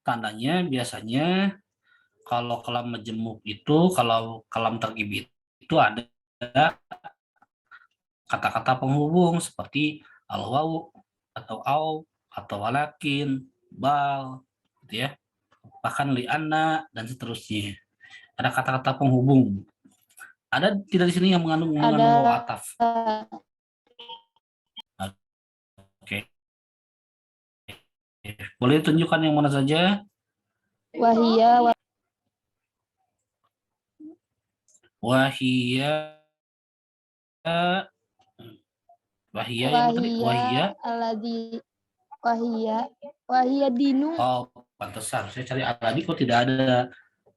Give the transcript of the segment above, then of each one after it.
Tandanya biasanya kalau kalam majemuk itu, kalau kalam targhib itu ada kata-kata penghubung seperti al-waw atau au atau walakin, bal, gitu ya. Bahkan li'anna dan seterusnya. Ada kata-kata penghubung. Ada tidak di sini yang mengandung waw Ada ataf? Oke. Boleh tunjukkan yang mana saja? wahia Wahia, wahia yang mana tadi? wahia Wahia. aladi wahia dinu. Oh, pantesan. Saya cari aladi kok tidak ada.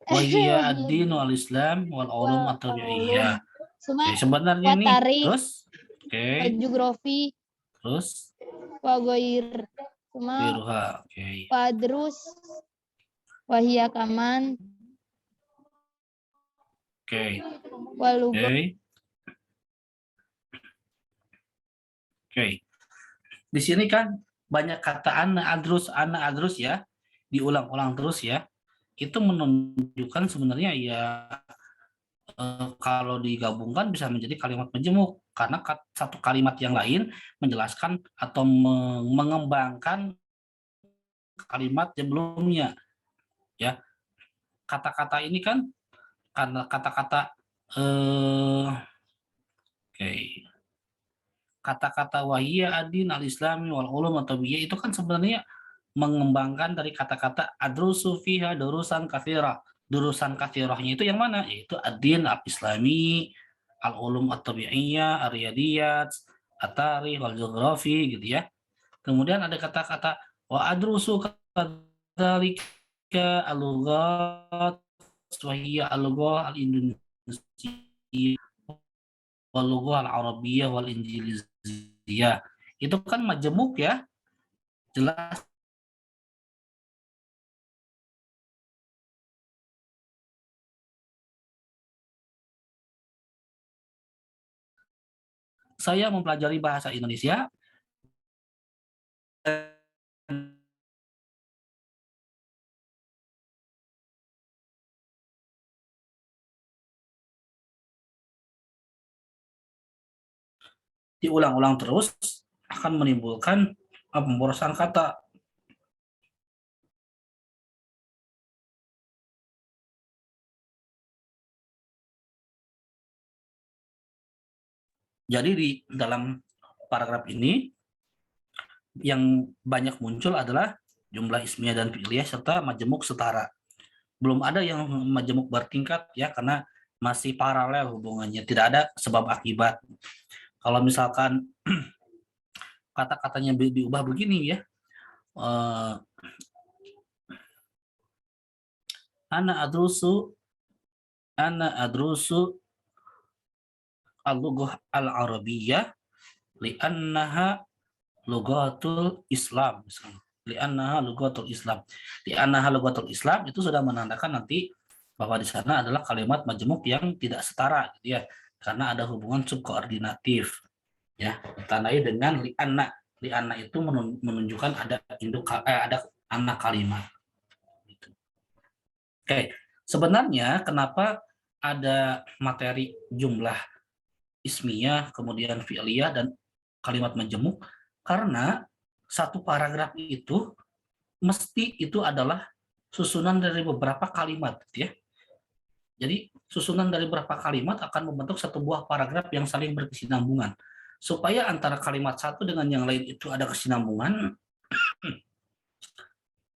Wahia Wahia ad-din dinu wal Islam wal ulum wal atau ulum. iya. Cuma Oke, sebenarnya nih. watari Terus, oke. geografi Terus, wagoir. Cuma biruha. Oke. wadrus wahia kaman Oke. walugo. Oke. Oke. Di sini kan banyak kata ana adrus ya, diulang-ulang terus ya. Itu menunjukkan sebenarnya ya kalau digabungkan bisa menjadi kalimat majemuk karena satu kalimat yang lain menjelaskan atau mengembangkan kalimat sebelumnya ya. Kata-kata ini kan karena kata-kata oke. Kata-kata wahiyya ad-din al-islami wal ulum atau biya itu kan sebenarnya mengembangkan dari kata-kata adrusu fiha durusan katsira. Durusan katsirahnya itu yang mana? Yaitu ad-din al-islami, al-ulum at-tabi'iyyah, ar-riyadiyat, at-tarikh, wal geografi gitu ya. Kemudian ada kata-kata wa adrusu kadzalika al-lughat wa hiya al-lughah al-indonesia wal lughah al-arabiyyah wal injiliziyah. Itu kan majemuk ya. Jelas saya mempelajari bahasa Indonesia diulang-ulang terus akan menimbulkan pemborosan kata. Jadi di dalam paragraf ini yang banyak muncul adalah jumlah ismiyah dan fi'liyah serta majemuk setara. Belum ada yang majemuk bertingkat ya karena masih paralel hubungannya, tidak ada sebab akibat. Kalau misalkan kata-katanya diubah begini ya, ana adrusu al-lughah al-arabiyyah li'annaha lughatul Islam misalnya. Li'annaha lughatul Islam. Li'annaha lughatul Islam itu sudah menandakan nanti bahwa di sana adalah kalimat majemuk yang tidak setara gitu ya. Karena ada hubungan subkoordinatif ya. Ditandai dengan li'anna. Li'anna itu menunjukkan ada ada anak kalimat. Gitu. Oke, sebenarnya kenapa ada materi jumlah ismiyah, kemudian fi'liyah dan kalimat majemuk? Karena satu paragraf itu mesti itu adalah susunan dari beberapa kalimat, ya. Jadi susunan dari beberapa kalimat akan membentuk satu buah paragraf yang saling berkesinambungan. Supaya antara kalimat satu dengan yang lain itu ada kesinambungan,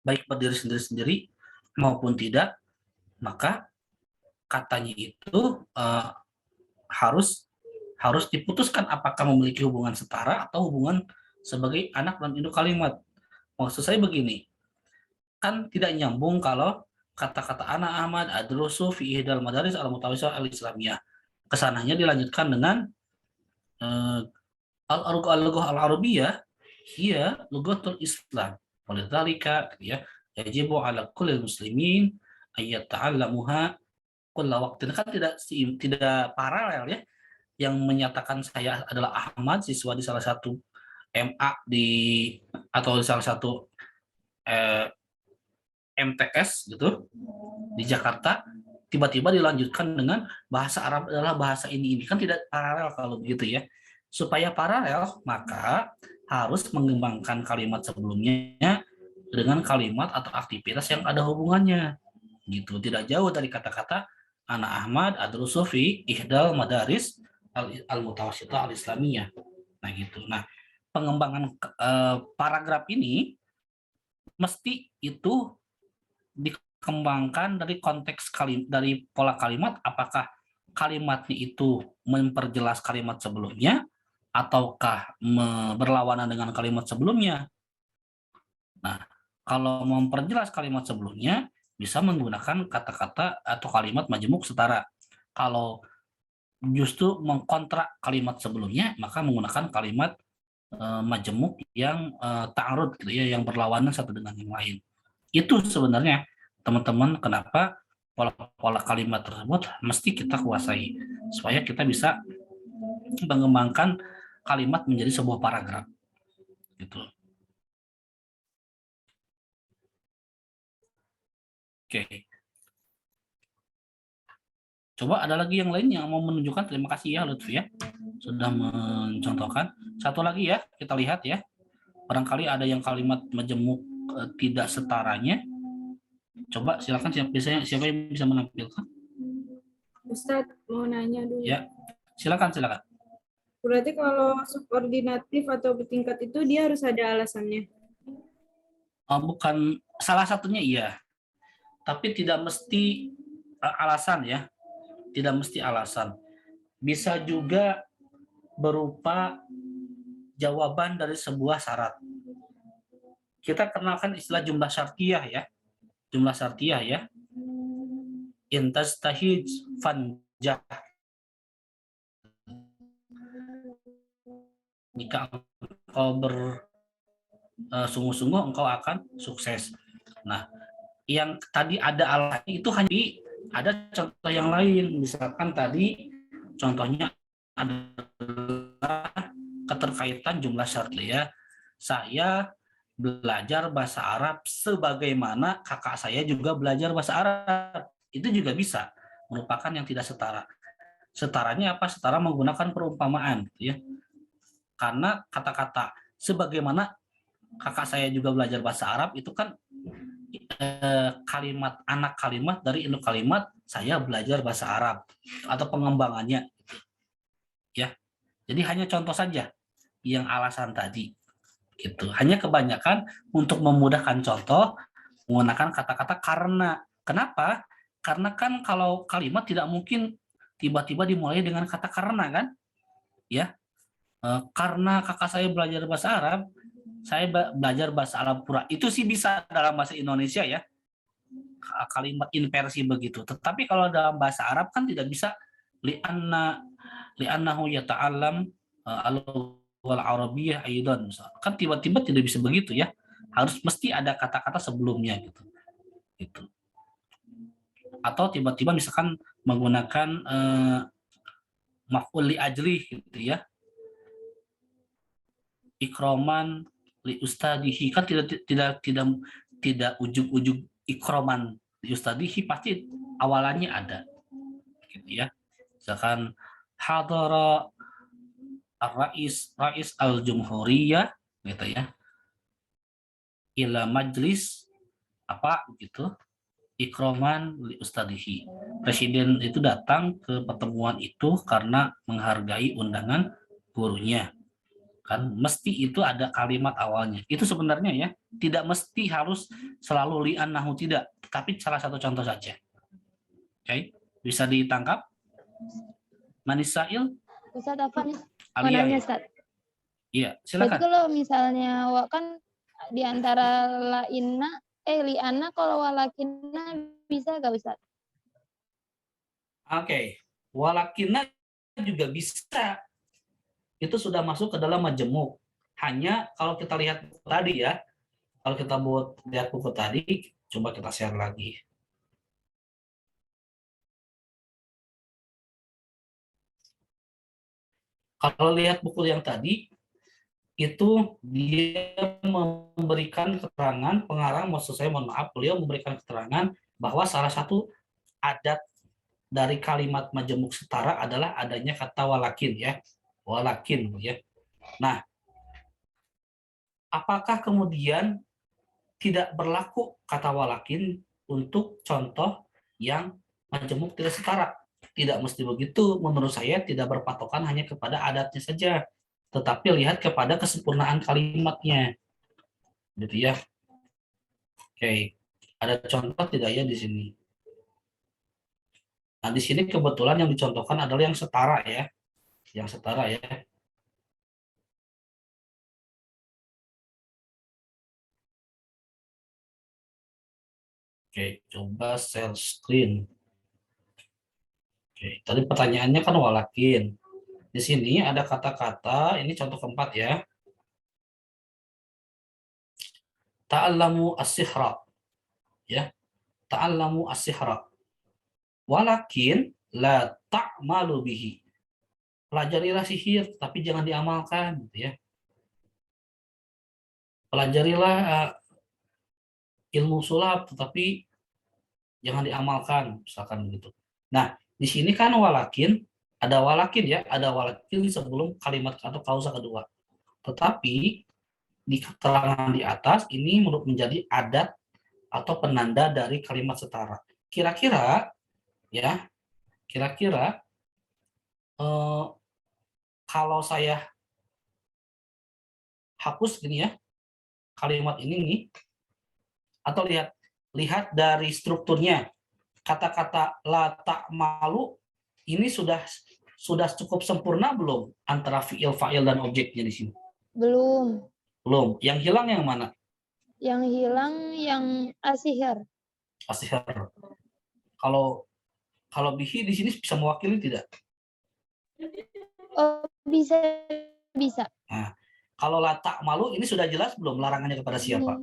baik berdiri sendiri-sendiri maupun tidak, maka katanya itu harus diputuskan apakah memiliki hubungan setara atau hubungan sebagai anak dan induk kalimat. Maksud saya begini, kan tidak nyambung kalau kata-kata anak Ahmad adrusu fi ihdal madaris al-mutawassithah al-islamiyah. Kesananya dilanjutkan dengan eh, al-lughah al-arabiyyah hiya lughatul Islam. Walidzalika ya yajibu ala kulli muslimin ayat ta'allamuha kulla waqtin, kan tidak paralel ya. Yang menyatakan saya adalah Ahmad, siswa di salah satu MA atau di salah satu MTS gitu di Jakarta, tiba-tiba dilanjutkan dengan bahasa Arab adalah bahasa ini kan tidak paralel kalau begitu ya. Supaya paralel maka harus mengembangkan kalimat sebelumnya dengan kalimat atau aktivitas yang ada hubungannya gitu, tidak jauh dari kata-kata Ana Ahmad adrusu fi ihdal madaris al-mutawassithah al-islamiyah. Nah gitu. Nah, pengembangan paragraf ini mesti itu dikembangkan dari konteks dari pola kalimat, apakah kalimatnya itu memperjelas kalimat sebelumnya ataukah berlawanan dengan kalimat sebelumnya. Nah, kalau memperjelas kalimat sebelumnya bisa menggunakan kata-kata atau kalimat majemuk setara. Kalau justru mengkontrak kalimat sebelumnya, maka menggunakan kalimat majemuk yang ta'arud gitu ya, yang berlawanan satu dengan yang lain. Itu sebenarnya teman-teman kenapa pola-pola kalimat tersebut mesti kita kuasai supaya kita bisa mengembangkan kalimat menjadi sebuah paragraf gitu. Oke. Coba ada lagi yang lain yang mau menunjukkan. Terima kasih ya Lutfi ya sudah mencontohkan. Satu lagi ya kita lihat ya. Barangkali ada yang kalimat majemuk tidak setaranya. Coba silakan siapa yang bisa menampilkan? Ustadz mau nanya dulu. Ya, silakan. Berarti kalau subordinatif atau bertingkat itu dia harus ada alasannya. Bukan salah satunya iya, tapi tidak mesti alasan ya. Tidak mesti alasan. Bisa juga berupa jawaban dari sebuah syarat. Kita kenalkan istilah jumlah syartiyah ya. Jumlah syartiyah ya. Intastahij fanjah. Jika engkau bersungguh-sungguh engkau akan sukses. Nah, yang tadi ada alasannya itu hanya ada contoh yang lain. Misalkan tadi contohnya adalah keterkaitan jumlah syartiyah. Saya belajar bahasa Arab sebagaimana kakak saya juga belajar bahasa Arab. Itu juga bisa merupakan yang tidak setara. Setaranya apa? Setara menggunakan perumpamaan gitu ya. Karena kata-kata sebagaimana kakak saya juga belajar bahasa Arab itu kan kalimat anak kalimat dari induk kalimat saya belajar bahasa Arab atau pengembangannya ya. Jadi hanya contoh saja yang alasan tadi gitu. Hanya kebanyakan untuk memudahkan contoh menggunakan kata-kata karena. Kenapa? Karena kan kalau kalimat tidak mungkin tiba-tiba dimulai dengan kata karena kan? Ya. Karena kakak saya belajar bahasa Arab, saya belajar bahasa Arab pura. Itu sih bisa dalam bahasa Indonesia ya. Kalimat inversi begitu. Tetapi kalau dalam bahasa Arab kan tidak bisa li'annahu yata'allam wal arabiyyah aidan. Kan tiba-tiba tidak bisa begitu ya. Harus mesti ada kata-kata sebelumnya gitu. Gitu. Atau tiba-tiba misalkan menggunakan maf'ul li ajli gitu ya. Ikroman li ustadihi kan tidak ujug-ujug ikroman li ustadihi pasti awalannya ada gitu ya. Misalkan hadara rais al-jumhuriyah gitu ya. Ila majlis apa gitu ikroman li ustadihi. Presiden itu datang ke pertemuan itu karena menghargai undangan gurunya. Kan mesti itu ada kalimat awalnya. Itu sebenarnya ya, tidak mesti harus selalu li'annahu tidak, tapi salah satu contoh saja. Oke, bisa ditangkap? Manisail? Ustadz apa nih? Mau Alia nanya ya? Ustadz. Iya, Berarti silakan. kalau misalnya kan di antara li'anna kalau walakinna bisa gak Ustadz? Oke, walakinna juga bisa. Itu sudah masuk ke dalam majemuk. Hanya kalau kita lihat tadi ya, kalau kita buat lihat buku tadi, coba kita share lagi. Kalau lihat buku yang tadi, itu dia memberikan keterangan, pengarang maksud saya, mohon maaf, beliau memberikan keterangan bahwa salah satu adat dari kalimat majemuk setara adalah adanya kata walakin ya, walakin ya. Nah, apakah kemudian tidak berlaku kata walakin untuk contoh yang majemuk tidak setara? Tidak mesti begitu, menurut saya tidak berpatokan hanya kepada adatnya saja, tetapi lihat kepada kesempurnaan kalimatnya, gitu ya. Oke, ada contoh tidak ya di sini? Nah, di sini kebetulan yang dicontohkan adalah yang setara ya, yang setara ya. Oke, coba share screen. Oke, tadi pertanyaannya kan walakin. Di sini ada kata-kata, ini contoh keempat ya. Ta'allamu as-sihra. Ya, ta'allamu as-sihra. Walakin la ta'malu bihi. Pelajarilah sihir, tapi jangan diamalkan, gitu ya. Pelajarilah ilmu sulap, tetapi jangan diamalkan, misalkan begitu. Nah, di sini kan walakin, ada walakin ya, ada walakin sebelum kalimat atau klausa kedua. Tetapi di keterangan di atas ini menurut menjadi adat atau penanda dari kalimat setara. Kira-kira ya, kira-kira kalau saya hapus gini ya kalimat ini nih, atau lihat dari strukturnya, kata-kata la ta'malu ini sudah cukup sempurna belum antara fiil, fa'il dan objeknya di sini? Belum. Belum. Yang hilang yang mana? Yang hilang yang asihar. Asihar. Kalau bihi di sini bisa mewakili tidak? Oh, bisa. Nah, kalau la ta'malu ini sudah jelas belum larangannya kepada siapa?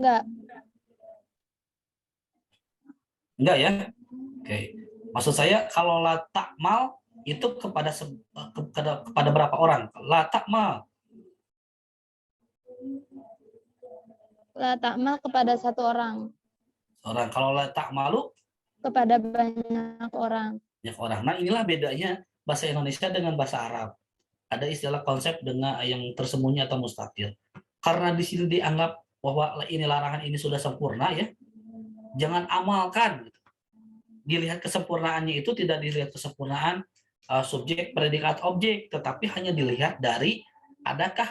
Enggak ya? Oke. Maksud saya kalau la ta'mal itu kepada berapa orang? La ta'mal. La ta'mal kepada satu orang. Orang. Kalau la ta'malu kepada banyak orang. Banyak orang. Nah, inilah bedanya bahasa Indonesia dengan bahasa Arab. Ada istilah konsep dengan yang tersembunyi atau mustafil. Karena di sini dianggap bahwa ini larangan ini sudah sempurna ya. Jangan amalkan. Dilihat kesempurnaannya itu tidak dilihat kesempurnaan subjek, predikat, objek, tetapi hanya dilihat dari adakah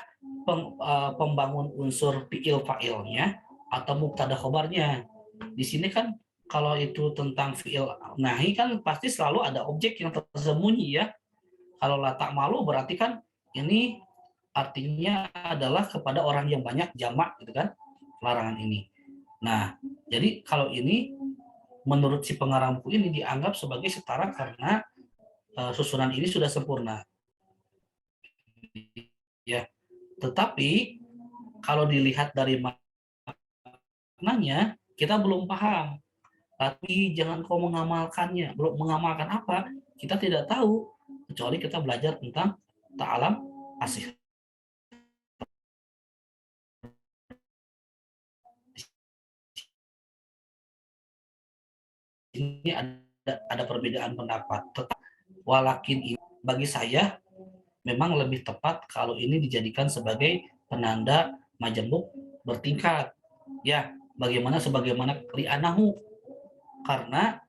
pembangun unsur fiil fa'ilnya atau mubtada khobarnya. Di sini kan kalau itu tentang fiil nahi kan pasti selalu ada objek yang tersembunyi ya. Kalau la ta'malu berarti kan ini artinya adalah kepada orang yang banyak, jamak gitu kan larangan ini. Nah, jadi kalau ini menurut si pengarang buku ini dianggap sebagai setara karena susunan ini sudah sempurna. Ya, tetapi kalau dilihat dari maknanya kita belum paham. Tapi jangan kau mengamalkannya. Belum mengamalkan apa? Kita tidak tahu kecuali kita belajar tentang ta'alam asih. Ini ada perbedaan pendapat. Tetap walakin ini bagi saya memang lebih tepat kalau ini dijadikan sebagai penanda majemuk bertingkat. Ya, sebagaimana li'anahu. Karena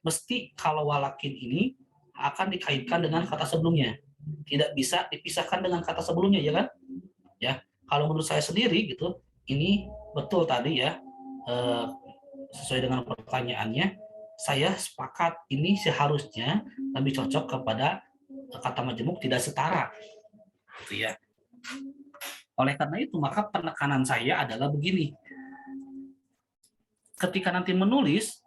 mesti kalau walakin ini akan dikaitkan dengan kata sebelumnya. Tidak bisa dipisahkan dengan kata sebelumnya ya kan? Ya, kalau menurut saya sendiri gitu, ini betul tadi ya, sesuai dengan pertanyaannya, saya sepakat ini seharusnya lebih cocok kepada kata majemuk tidak setara. Gitu ya. Oleh karena itu, maka penekanan saya adalah begini. Ketika nanti menulis,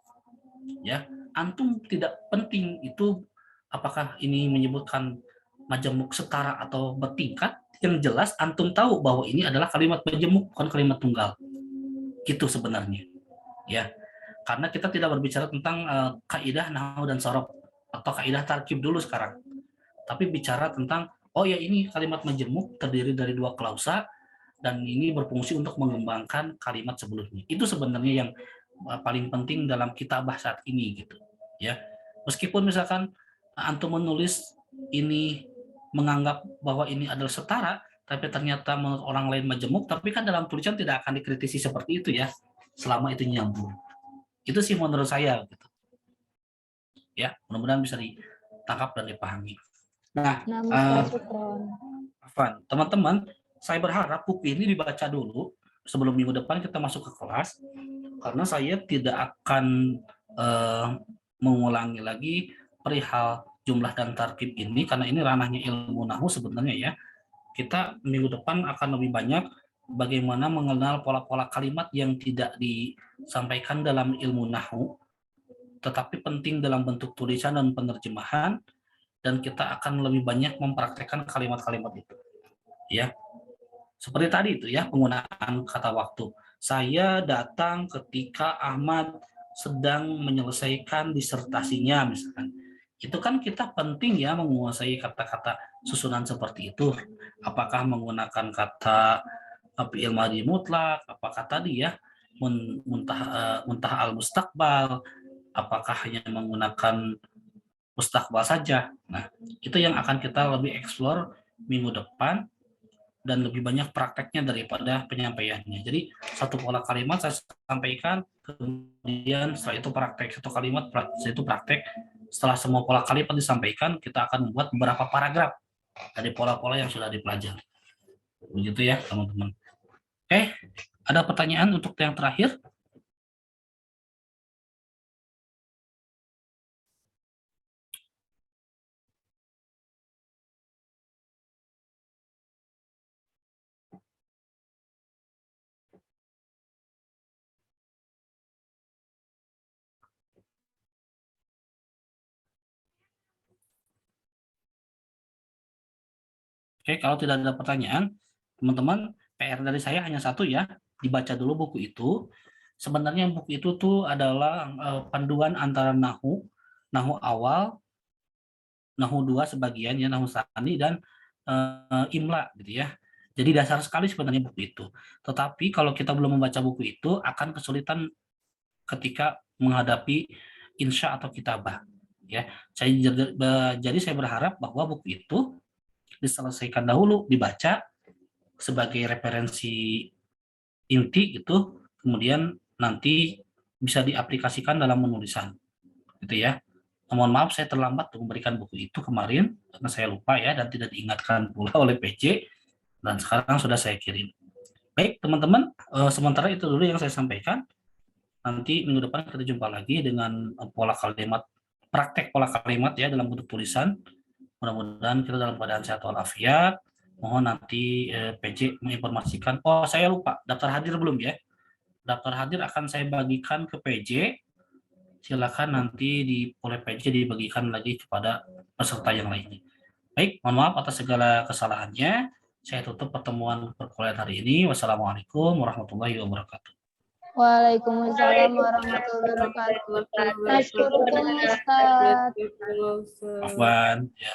ya, antum tidak penting itu apakah ini menyebutkan majemuk setara atau bertingkat. Yang jelas antum tahu bahwa ini adalah kalimat majemuk, bukan kalimat tunggal. Itu sebenarnya. Ya. Karena kita tidak berbicara tentang kaidah nahwu dan sorof atau kaidah tarkib dulu sekarang. Tapi bicara tentang oh ya ini kalimat majemuk terdiri dari dua klausa dan ini berfungsi untuk mengembangkan kalimat sebelumnya. Itu sebenarnya yang paling penting dalam kitabah saat ini gitu ya. Meskipun misalkan antum menulis ini menganggap bahwa ini adalah setara, tapi ternyata menurut orang lain majemuk, tapi kan dalam tulisan tidak akan dikritisi seperti itu ya, selama itu nyambung. Itu sih menurut saya gitu. Ya, mudah-mudahan bisa ditangkap dan dipahami. Nah, Afwan, teman-teman, saya berharap buku ini dibaca dulu sebelum minggu depan kita masuk ke kelas, karena saya tidak akan mengulangi lagi perihal jumlah dan tarkib ini, karena ini ranahnya ilmu nahwu sebenarnya ya. Kita minggu depan akan lebih banyak bagaimana mengenal pola-pola kalimat yang tidak disampaikan dalam ilmu nahwu, tetapi penting dalam bentuk tulisan dan penerjemahan, dan kita akan lebih banyak mempraktekkan kalimat-kalimat itu. Ya, seperti tadi itu ya, penggunaan kata waktu. Saya datang ketika Ahmad sedang menyelesaikan disertasinya misalkan. Itu kan kita penting ya menguasai kata-kata susunan seperti itu. Apakah menggunakan kata fi'il madhi mutlak, apakah tadi ya muntah al-mustaqbal, apakah hanya menggunakan mustaqbal saja. Nah, itu yang akan kita lebih eksplor minggu depan dan lebih banyak prakteknya daripada penyampaiannya. Jadi satu pola kalimat saya sampaikan, kemudian setelah itu praktek satu kalimat, setelah itu praktek. Setelah semua pola kalimat disampaikan, kita akan membuat beberapa paragraf dari pola-pola yang sudah dipelajari. Begitu ya teman-teman. Oke, ada pertanyaan untuk yang terakhir? Oke, kalau tidak ada pertanyaan, teman-teman, PR dari saya hanya satu ya, dibaca dulu buku itu. Sebenarnya buku itu tuh adalah panduan antara nahwu awal, nahwu 2 sebagian ya, nahwu tsani dan imla gitu ya. Jadi dasar sekali sebenarnya buku itu. Tetapi kalau kita belum membaca buku itu akan kesulitan ketika menghadapi insya atau kitabah ya. Jadi saya berharap bahwa buku itu diselesaikan dahulu, dibaca sebagai referensi inti gitu, kemudian nanti bisa diaplikasikan dalam penulisan gitu ya. Mohon maaf saya terlambat untuk memberikan buku itu kemarin karena saya lupa ya dan tidak diingatkan pula oleh PC, dan sekarang sudah saya kirim. Baik teman-teman, sementara itu dulu yang saya sampaikan. Nanti minggu depan kita jumpa lagi dengan pola kalimat, praktek pola kalimat ya dalam bentuk tulisan. Mudah-mudahan kita dalam keadaan sehat walafiat. Mohon nanti PJ menginformasikan. Oh, saya lupa, daftar hadir belum ya? Daftar hadir akan saya bagikan ke PJ. Silakan nanti oleh PJ dibagikan lagi kepada peserta yang lainnya. Baik, mohon maaf atas segala kesalahannya. Saya tutup pertemuan perkuliahan hari ini. Wassalamualaikum warahmatullahi wabarakatuh. Waalaikumsalam warahmatullahi wabarakatuh. Asyukurullah Ustaz. Afwan. Ya.